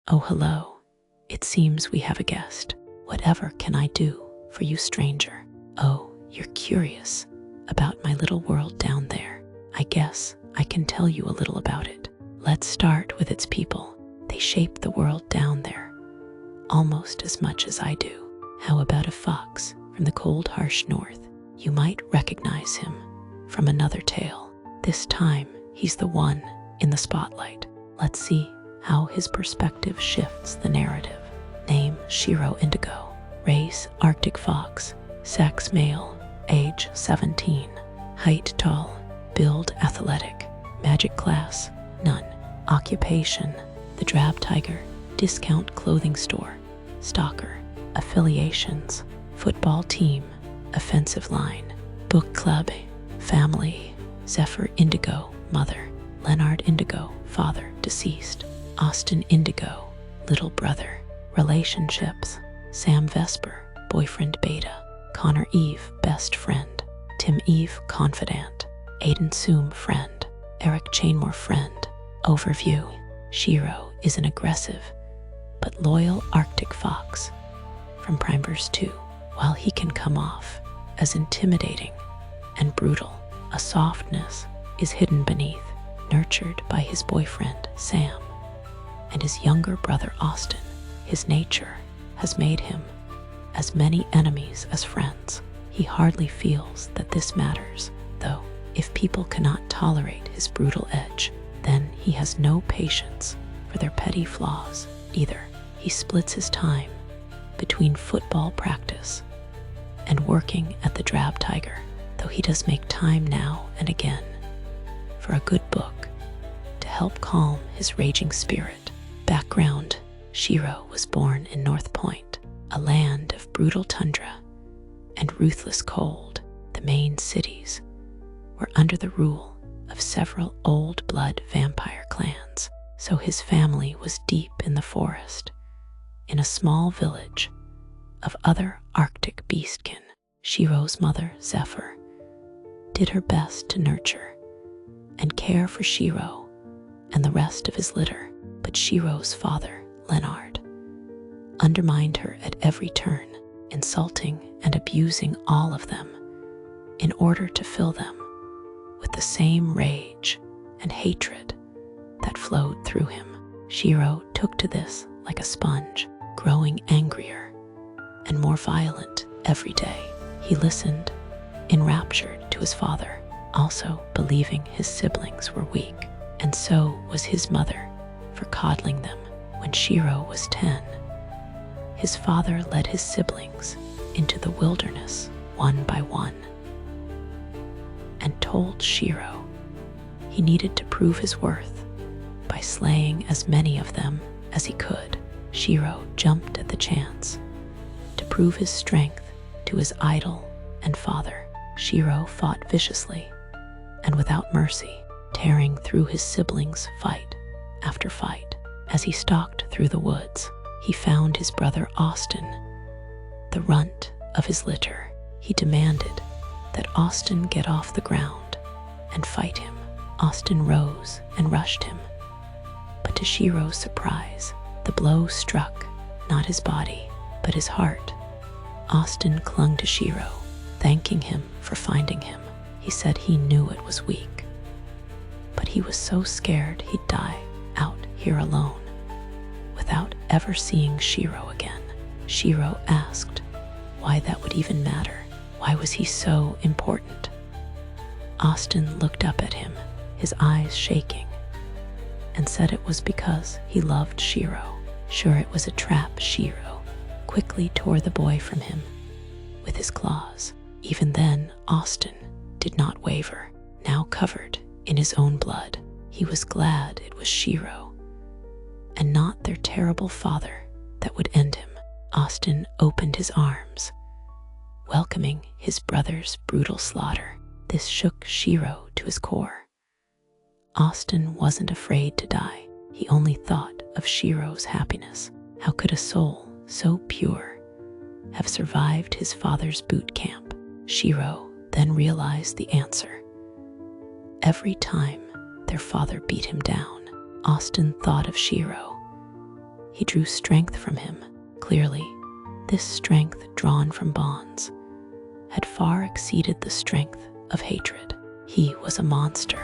Oh, hello. It seems we have a guest. Whatever can I do for you, stranger? Oh, you're curious about my little world down there. I guess I can tell you a little about it. Let's start with its people. They shape the world down there almost as much as I do. How about a fox from the cold, harsh north? You might recognize him from another tale. This time, he's the one in the spotlight. Let's see how his perspective shifts the narrative. Name Shiro, Indigo. Race Arctic fox. Sex male. Age 17. Height tall. Build athletic. Magic class none. Occupation the drab tiger. Discount clothing store. Stalker. Affiliations football team. Offensive line. Book club. Family. Zephyr Indigo, mother. Leonard Indigo, father, deceased. Austin Indigo, little brother. Relationships. Sam Vesper, boyfriend beta. Connor Eve, best friend. Tim Eve, confidant. Aiden Soom, friend. Eric Chainmore, friend. Overview. Shiro is an aggressive but loyal Arctic fox from Primeverse 2. While he can come off as intimidating and brutal, a softness is hidden beneath, nurtured by his boyfriend, Sam, and his younger brother, Austin. His nature has made him as many enemies as friends. He hardly feels that this matters, though. If people cannot tolerate his brutal edge, then he has no patience for their petty flaws either. He splits his time between football practice and working at the Drab Tiger, though he does make time now and again for a good book to help calm his raging spirit. Background: Shiro was born in North Point, a land of brutal tundra and ruthless cold. The main cities were under the rule of several old blood vampire clans, so his family was deep in the forest, in a small village of other Arctic beastkin. Shiro's mother, Zephyr, did her best to nurture and care for Shiro and the rest of his litter, but Shiro's father, Leonard, undermined her at every turn, insulting and abusing all of them in order to fill them with the same rage and hatred that flowed through him. Shiro took to this like a sponge, growing angrier and more violent every day. He listened, enraptured, to his father, also believing his siblings were weak, and so was his mother for coddling them. When Shiro was 10, his father led his siblings into the wilderness one by one and told Shiro he needed to prove his worth by slaying as many of them as he could. Shiro jumped at the chance to prove his strength to his idol and father. Shiro fought viciously and without mercy, tearing through his siblings fight after fight. As he stalked through the woods, he found his brother Austin, the runt of his litter. He demanded that Austin get off the ground and fight him. Austin rose and rushed him, but to Shiro's surprise, the blow struck not his body, but his heart. Austin clung to Shiro, thanking him for finding him. He said he knew it was weak, but he was so scared he'd die out here alone without ever seeing Shiro again. Shiro asked why that would even matter. Why was he so important? Austin looked up at him, his eyes shaking, and said it was because he loved Shiro. Sure, it was a trap. Shiro quickly tore the boy from him with his claws. Even then, Austin did not waver. Now covered in his own blood, he was glad it was Shiro and not their terrible father that would end him. Austin opened his arms, welcoming his brother's brutal slaughter. This shook Shiro to his core. Austin wasn't afraid to die. He only thought of Shiro's happiness. How could a soul so pure have survived his father's boot camp? Shiro then realized the answer. Every time their father beat him down, Austin thought of Shiro. He drew strength from him. Clearly, this strength drawn from bonds had far exceeded the strength of hatred. He was a monster.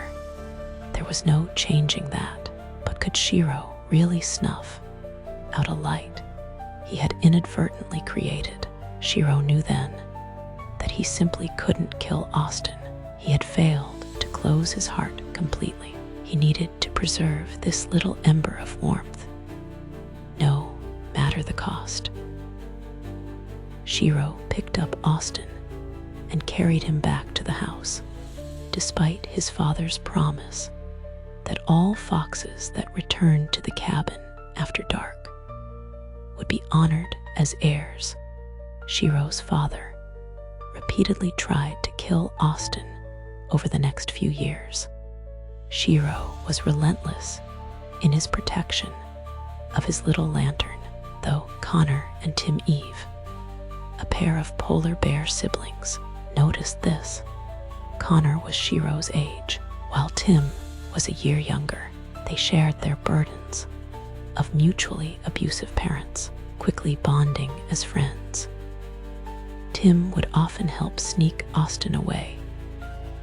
There was no changing that. But could Shiro really snuff out a light he had inadvertently created? Shiro knew then that he simply couldn't kill Austin. He had failed to close his heart completely. He needed to preserve this little ember of warmth, no matter the cost. Shiro picked up Austin and carried him back to the house, despite his father's promise that all foxes that returned to the cabin after dark would be honored as heirs. Shiro's father repeatedly tried to kill Austin over the next few years. Shiro was relentless in his protection of his little lantern, though Connor and Tim Eve, a pair of polar bear siblings, noticed this. Connor was Shiro's age, while Tim was a year younger. They shared their burdens of mutually abusive parents, quickly bonding as friends. Tim would often help sneak Austin away,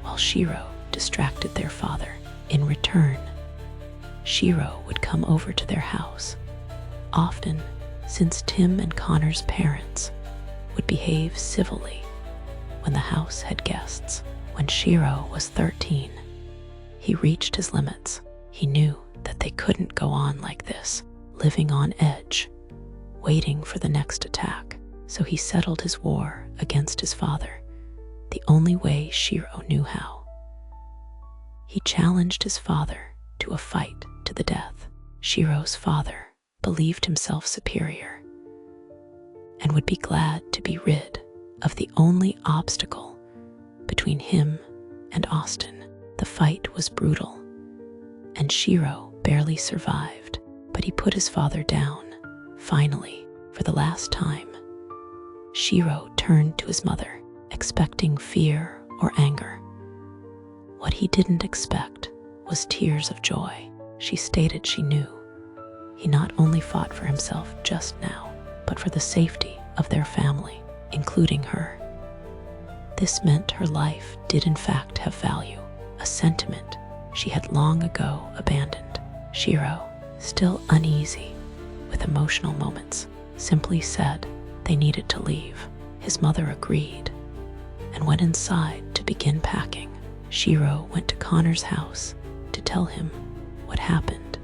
while Shiro distracted their father. In return, Shiro would come over to their house, often, since Tim and Connor's parents would behave civilly when the house had guests. When Shiro was 13, he reached his limits. He knew that they couldn't go on like this, living on edge, waiting for the next attack. So he settled his war against his father, the only way Shiro knew how. He challenged his father to a fight to the death. Shiro's father believed himself superior and would be glad to be rid of the only obstacle between him and Austin. The fight was brutal, and Shiro barely survived, but he put his father down. Finally, for the last time, Shiro turned to his mother, expecting fear or anger. What he didn't expect was tears of joy. She stated she knew he not only fought for himself just now, but for the safety of their family, including her. This meant her life did in fact have value, a sentiment she had long ago abandoned. Shiro, still uneasy with emotional moments, simply said they needed to leave. His mother agreed and went inside to begin packing. Shiro went to Connor's house to tell him what happened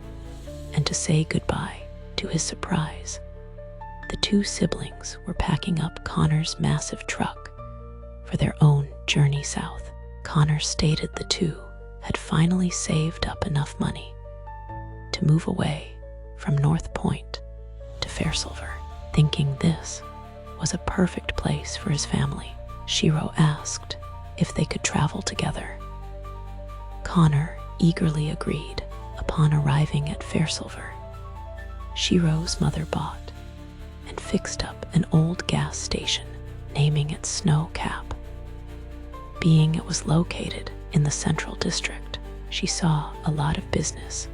and to say goodbye. To his surprise, the two siblings were packing up Connor's massive truck for their own journey south. Connor stated the two had finally saved up enough money to move away from North Point to Fairsilver. Thinking this was a perfect place for his family, Shiro asked if they could travel together. Connor eagerly agreed. Upon arriving at Fairsilver, Shiro's mother bought and fixed up an old gas station, naming it Snow Cap. Being it was located in the Central District, she saw a lot of business,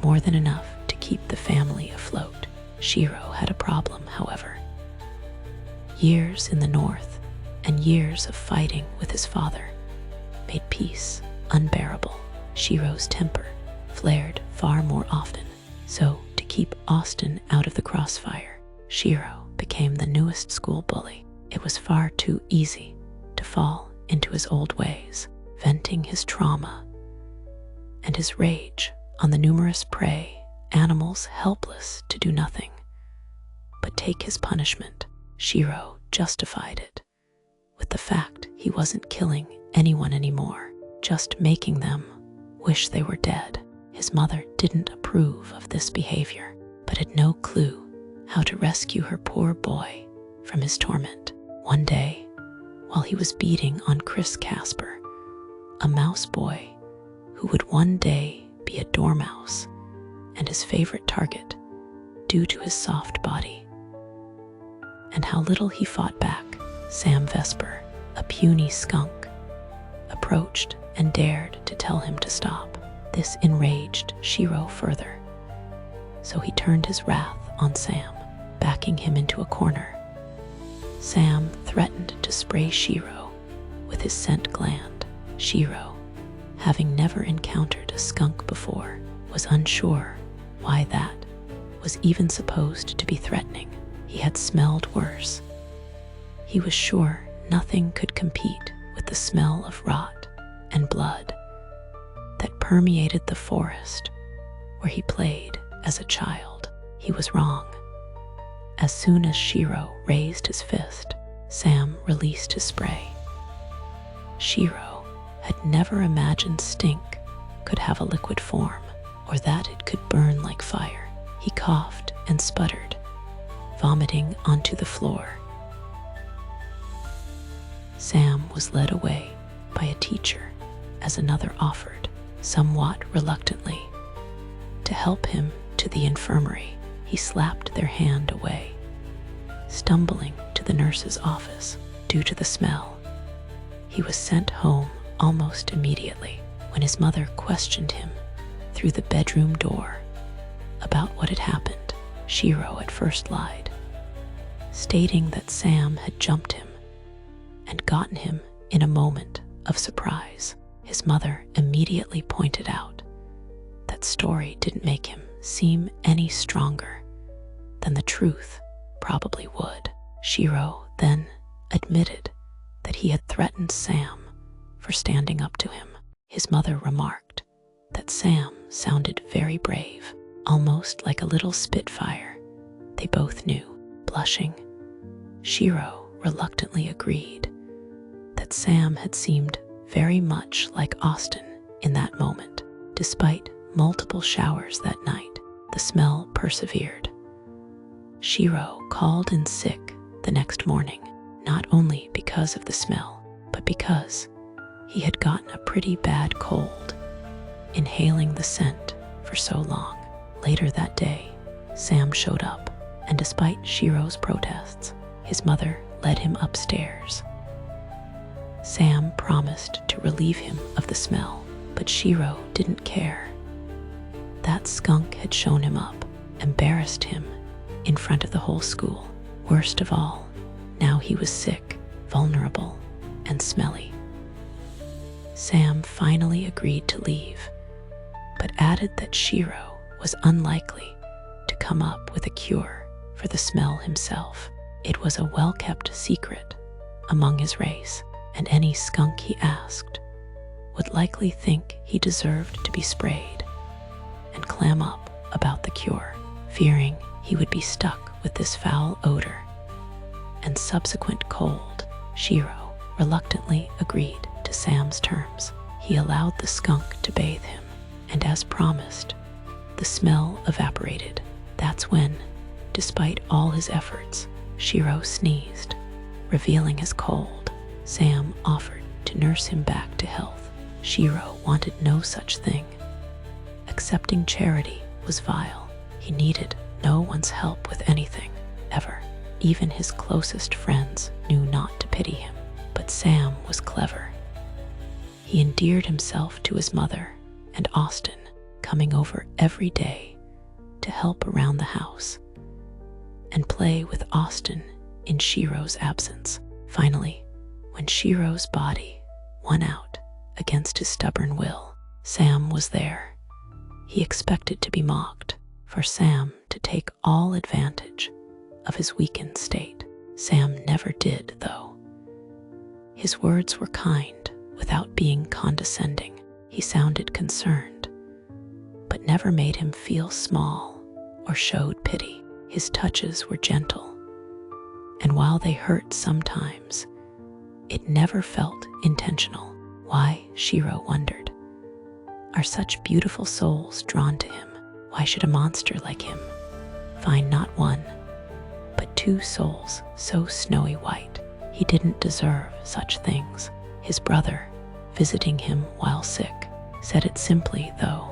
more than enough to keep the family afloat. Shiro had a problem, however. Years in the north and years of fighting with his father made peace unbearable. Shiro's temper flared far more often, so to keep Austin out of the crossfire, Shiro became the newest school bully. It was far too easy to fall into his old ways, venting his trauma and his rage on the numerous prey animals helpless to do nothing but take his punishment. Shiro justified it with the fact he wasn't killing anyone anymore, just making them wish they were dead. His mother didn't approve of this behavior, but had no clue how to rescue her poor boy from his torment. One day, while he was beating on Chris Casper, a mouse boy who would one day be a dormouse and his favorite target due to his soft body and how little he fought back, Sam Vesper, a puny skunk, approached and dared to tell him to stop. This enraged Shiro further. so he turned his wrath on Sam, backing him into a corner. Sam threatened to spray Shiro with his scent gland. Shiro, having never encountered a skunk before, was unsure why that was even supposed to be threatening. He had smelled worse. He was sure nothing could compete with the smell of rot and blood that permeated the forest where he played as a child. He was wrong. As soon as Shiro raised his fist, Sam released his spray. Shiro had never imagined stink could have a liquid form, or that it could burn like fire. He coughed and sputtered, vomiting onto the floor. Sam was led away by a teacher as another offered, somewhat reluctantly, to help him to the infirmary. He slapped their hand away, stumbling to the nurse's office due to the smell. He was sent home almost immediately when his mother questioned him through the bedroom door about what had happened. Shiro at first lied, stating that Sam had jumped him and gotten him in a moment of surprise. His mother immediately pointed out that story didn't make him seem any stronger than the truth probably would. Shiro then admitted that he had threatened Sam for standing up to him. His mother remarked that Sam sounded very brave, almost like a little spitfire. They both knew. Blushing, Shiro reluctantly agreed that Sam had seemed very much like Austin in that moment. Despite multiple showers that night, the smell persevered. Shiro called in sick the next morning, not only because of the smell, but because he had gotten a pretty bad cold, inhaling the scent for so long. Later that day, Sam showed up, and despite Shiro's protests, his mother led him upstairs. Sam promised to relieve him of the smell, but Shiro didn't care. That skunk had shown him up, embarrassed him in front of the whole school. Worst of all, now he was sick, vulnerable, and smelly. Sam finally agreed to leave, but added that Shiro was unlikely to come up with a cure for the smell himself. It was a well-kept secret among his race, and any skunk he asked would likely think he deserved to be sprayed and clam up about the cure, fearing he would be stuck with this foul odor and subsequent cold. Shiro reluctantly agreed to Sam's terms. He allowed the skunk to bathe him, and as promised, the smell evaporated. That's when, despite all his efforts, Shiro sneezed, revealing his cold. Sam offered to nurse him back to health. Shiro wanted no such thing. Accepting charity was vile. He needed no one's help with anything, ever. Even his closest friends knew not to pity him. But Sam was clever. He endeared himself to his mother and Austin, coming over every day to help around the house and play with Austin in Shiro's absence. Finally, when Shiro's body won out against his stubborn will, Sam was there. He expected to be mocked, for Sam to take all advantage of his weakened state. Sam never did, though. His words were kind without being condescending. He sounded concerned, but never made him feel small or showed pity. His touches were gentle, and while they hurt sometimes, it never felt intentional. Why, Shiro wondered, are such beautiful souls drawn to him? Why should a monster like him find not one, but two souls so snowy white? He didn't deserve such things. His brother, visiting him while sick, said it simply, though.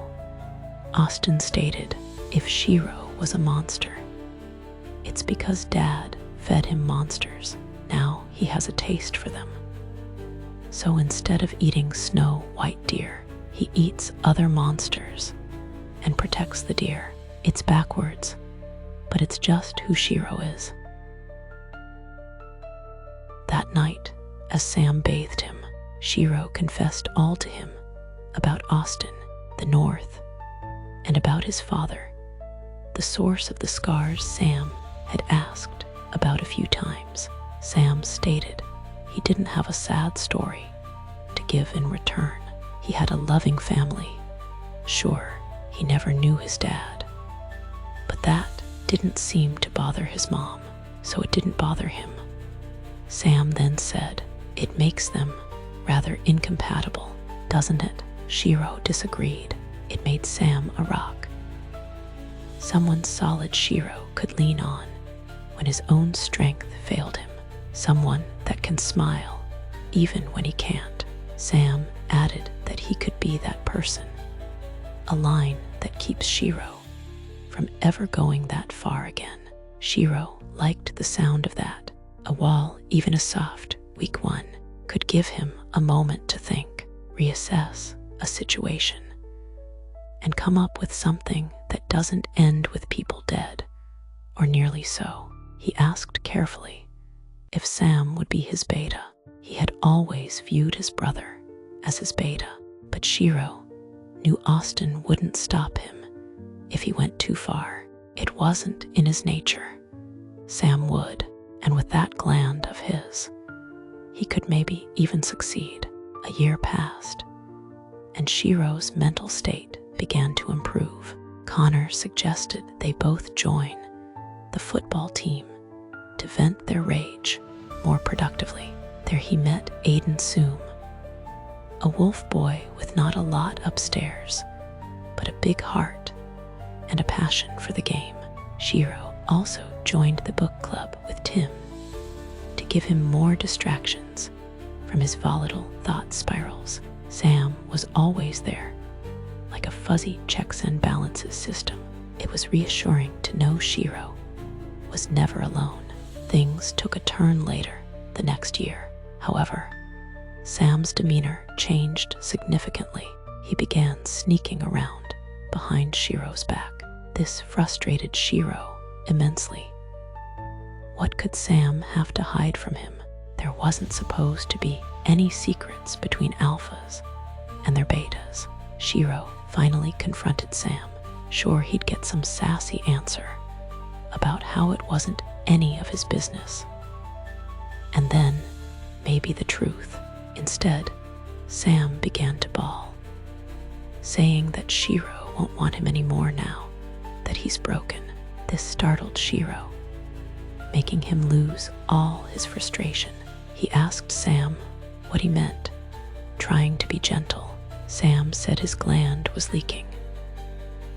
Austin stated, if Shiro was a monster, it's because Dad fed him monsters. Now he has a taste for them. So instead of eating snow white deer, he eats other monsters and protects the deer. It's backwards, but it's just who Shiro is. That night, as Sam bathed him, Shiro confessed all to him about Austin, the North, and about his father, the source of the scars Sam had asked about a few times. Sam stated he didn't have a sad story to give in return. He had a loving family. Sure, he never knew his dad, but that didn't seem to bother his mom, so it didn't bother him. Sam then said, "It makes them rather incompatible, doesn't it?" Shiro disagreed. It made Sam a rock, someone solid Shiro could lean on when his own strength failed him, someone that can smile even when he can't. Sam added that he could be that person, a line that keeps Shiro from ever going that far again. Shiro liked the sound of that. A wall, even a soft, weak one, could give him a moment to think, reassess a situation, and come up with something that doesn't end with people dead, or nearly so. He asked carefully if Sam would be his beta. He had always viewed his brother as his beta, but Shiro knew Austin wouldn't stop him if he went too far. It wasn't in his nature. Sam would, and with that gland of his, he could maybe even succeed. A year passed, and Shiro's mental state began to improve. Connor suggested they both join the football team to vent their rage more productively. There he met Aiden Soom, a wolf boy with not a lot upstairs, but a big heart and a passion for the game. Shiro also joined the book club with Tim to give him more distractions from his volatile thought spirals. Sam was always there, like a fuzzy checks and balances system. It was reassuring to know Shiro was never alone. Things took a turn later the next year. However, Sam's demeanor changed significantly. He began sneaking around behind Shiro's back. This frustrated Shiro immensely. What could Sam have to hide from him? There wasn't supposed to be any secrets between alphas and their betas. Shiro finally confronted Sam. Sure, he'd get some sassy answer about how it wasn't any of his business, and then maybe the truth. Instead, Sam began to bawl, saying that Shiro won't want him anymore now that he's broken. This startled Shiro, making him lose all his frustration. He asked Sam what he meant, trying to be gentle. Sam said his gland was leaking,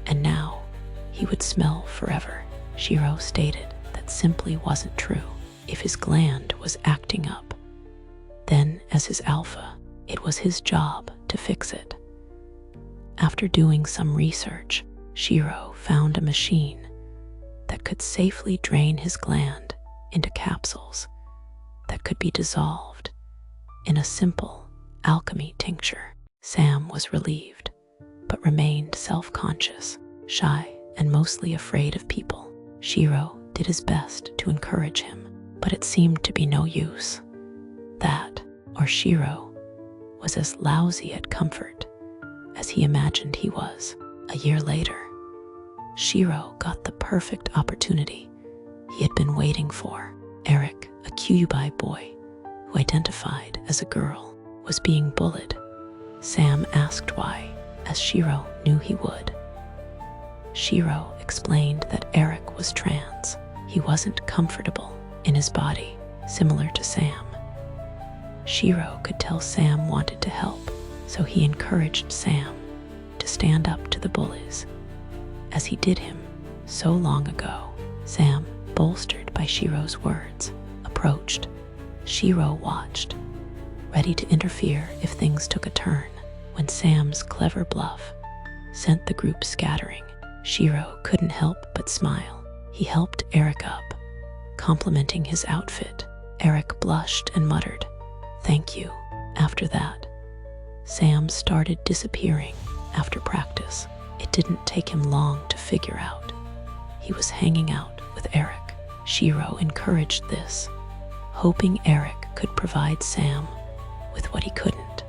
and now he would smell forever. Shiro stated that simply wasn't true. If his gland was acting up, then as his alpha, it was his job to fix it. After doing some research, Shiro found a machine that could safely drain his gland into capsules that could be dissolved in a simple alchemy tincture. Sam was relieved, but remained self-conscious, shy, and mostly afraid of people. Shiro did his best to encourage him, but it seemed to be no use. That, or Shiro, was as lousy at comfort as he imagined he was. A year later, Shiro got the perfect opportunity he had been waiting for. Eric, a Kyuubi boy who identified as a girl, was being bullied. Sam asked why, as Shiro knew he would. Shiro explained that Eric was trans. He wasn't comfortable in his body, similar to Sam. Shiro could tell Sam wanted to help, so he encouraged Sam to stand up to the bullies, as he did him so long ago. Sam, bolstered by Shiro's words, approached. Shiro watched, ready to interfere if things took a turn. When Sam's clever bluff sent the group scattering, Shiro couldn't help but smile. He helped Eric up, complimenting his outfit. Eric blushed and muttered, "Thank you." After that, Sam started disappearing after practice. It didn't take him long to figure out. He was hanging out with Eric. Shiro encouraged this, hoping Eric could provide Sam with what he couldn't: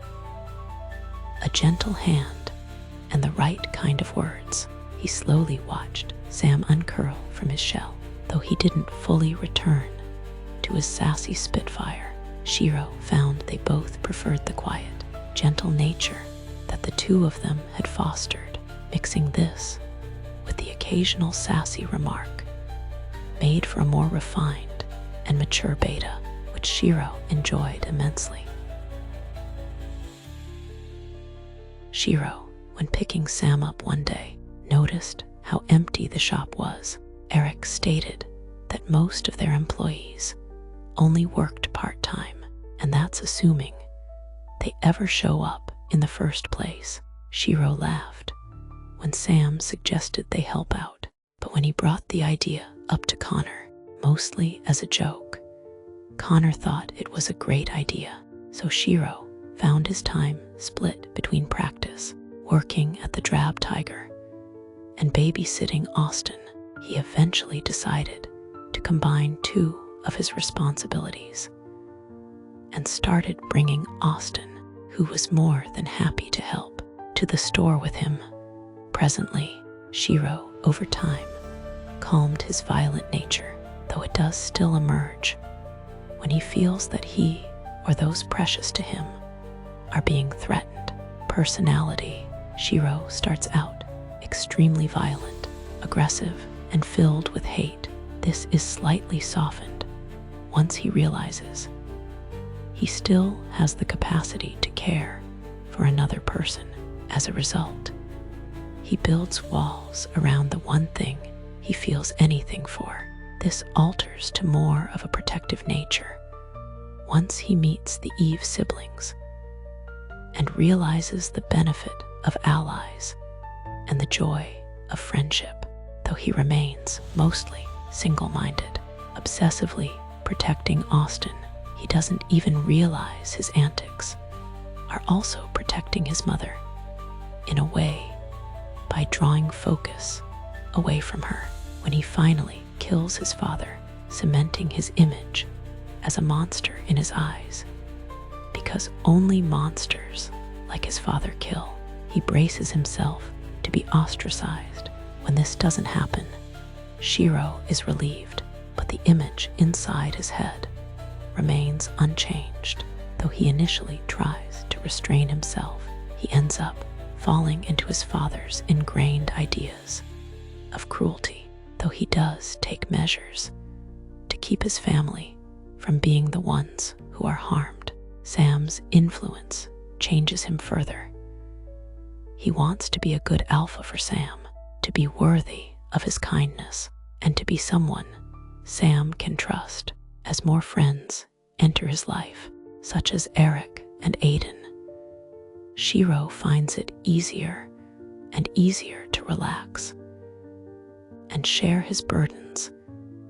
a gentle hand and the right kind of words. He slowly watched Sam uncurl from his shell. Though he didn't fully return to his sassy Spitfire, Shiro found they both preferred the quiet, gentle nature that the two of them had fostered. Mixing this with the occasional sassy remark made for a more refined and mature beta, which Shiro enjoyed immensely. Shiro, when picking Sam up one day, noticed how empty the shop was. Eric stated that most of their employees only worked part-time, and that's assuming they ever show up in the first place. Shiro laughed when Sam suggested they help out, but when he brought the idea up to Connor, mostly as a joke, Connor thought it was a great idea. So Shiro found his time split between practice, working at the Drab Tiger, and babysitting Austin. He eventually decided to combine two of his responsibilities and started bringing Austin, who was more than happy to help, to the store with him. Presently, Shiro, over time, calmed his violent nature, though it does still emerge when he feels that he or those precious to him are being threatened. Personality: Shiro starts out extremely violent, aggressive, and filled with hate. This is slightly softened once he realizes he still has the capacity to care for another person. As a result, he builds walls around the one thing he feels anything for. This alters to more of a protective nature once he meets the Eve siblings and realizes the benefit of allies and the joy of friendship. Though he remains mostly single-minded, obsessively protecting Austin, he doesn't even realize his antics are also protecting his mother, in a way, by drawing focus away from her. When he finally kills his father, cementing his image as a monster in his eyes, because only monsters like his father kill, he braces himself to be ostracized. When this doesn't happen, Shiro is relieved, but the image inside his head remains unchanged. Though he initially tries to restrain himself, he ends up falling into his father's ingrained ideas of cruelty. Though he does take measures to keep his family from being the ones who are harmed, Sam's influence changes him further. He wants to be a good alpha for Sam, to be worthy of his kindness, and to be someone Sam can trust. As more friends enter his life, such as Eric and Aiden, Shiro finds it easier and easier to relax and share his burdens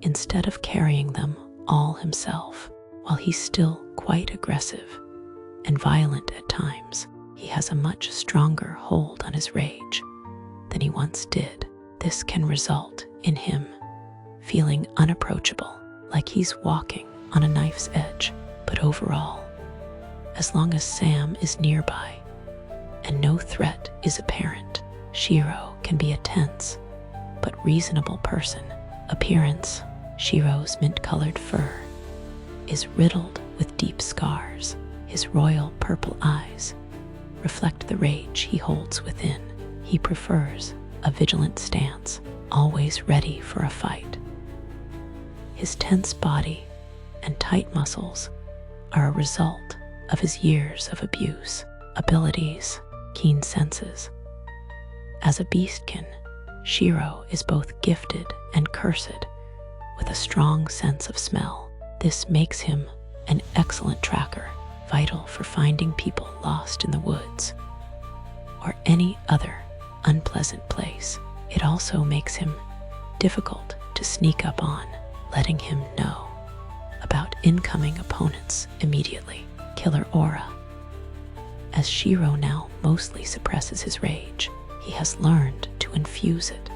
instead of carrying them all himself. While he's still quite aggressive and violent at times, he has a much stronger hold on his rage than he once did. This can result in him feeling unapproachable, like he's walking on a knife's edge. But overall, as long as Sam is nearby and no threat is apparent, Shiro can be a tense but reasonable person. Appearance: Shiro's mint-colored fur is riddled with deep scars. His royal purple eyes reflect the rage he holds within. He prefers a vigilant stance, always ready for a fight. His tense body and tight muscles are a result of his years of abuse. Abilities: keen senses. As a beastkin, Shiro is both gifted and cursed with a strong sense of smell. This makes him an excellent tracker, vital for finding people lost in the woods or any other unpleasant place. It also makes him difficult to sneak up on, letting him know about incoming opponents immediately. Killer aura: as Shiro now mostly suppresses his rage, he has learned to infuse it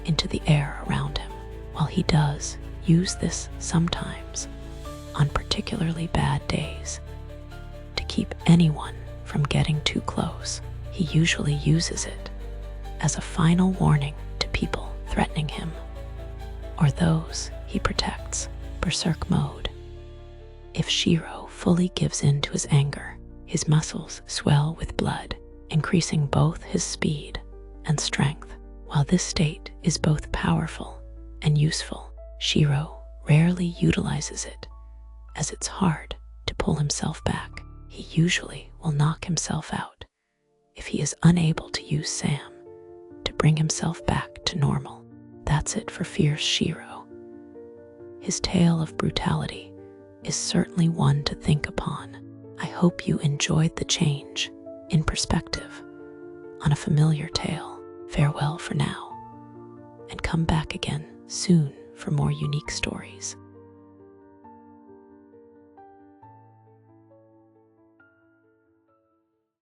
into the air around him. While he does use this sometimes, on particularly bad days, to keep anyone from getting too close, he usually uses it as a final warning to people threatening him or those he protects. Berserk mode. If Shiro fully gives in to his anger, his muscles swell with blood, increasing both his speed and strength. While this state is both powerful and useful, Shiro rarely utilizes it, as it's hard to pull himself back. He usually will knock himself out if he is unable to use Sam to bring himself back to normal. That's it for Fierce Shiro. His tale of brutality is certainly one to think upon. I hope you enjoyed the change in perspective on a familiar tale. Farewell for now, and come back again soon for more unique stories.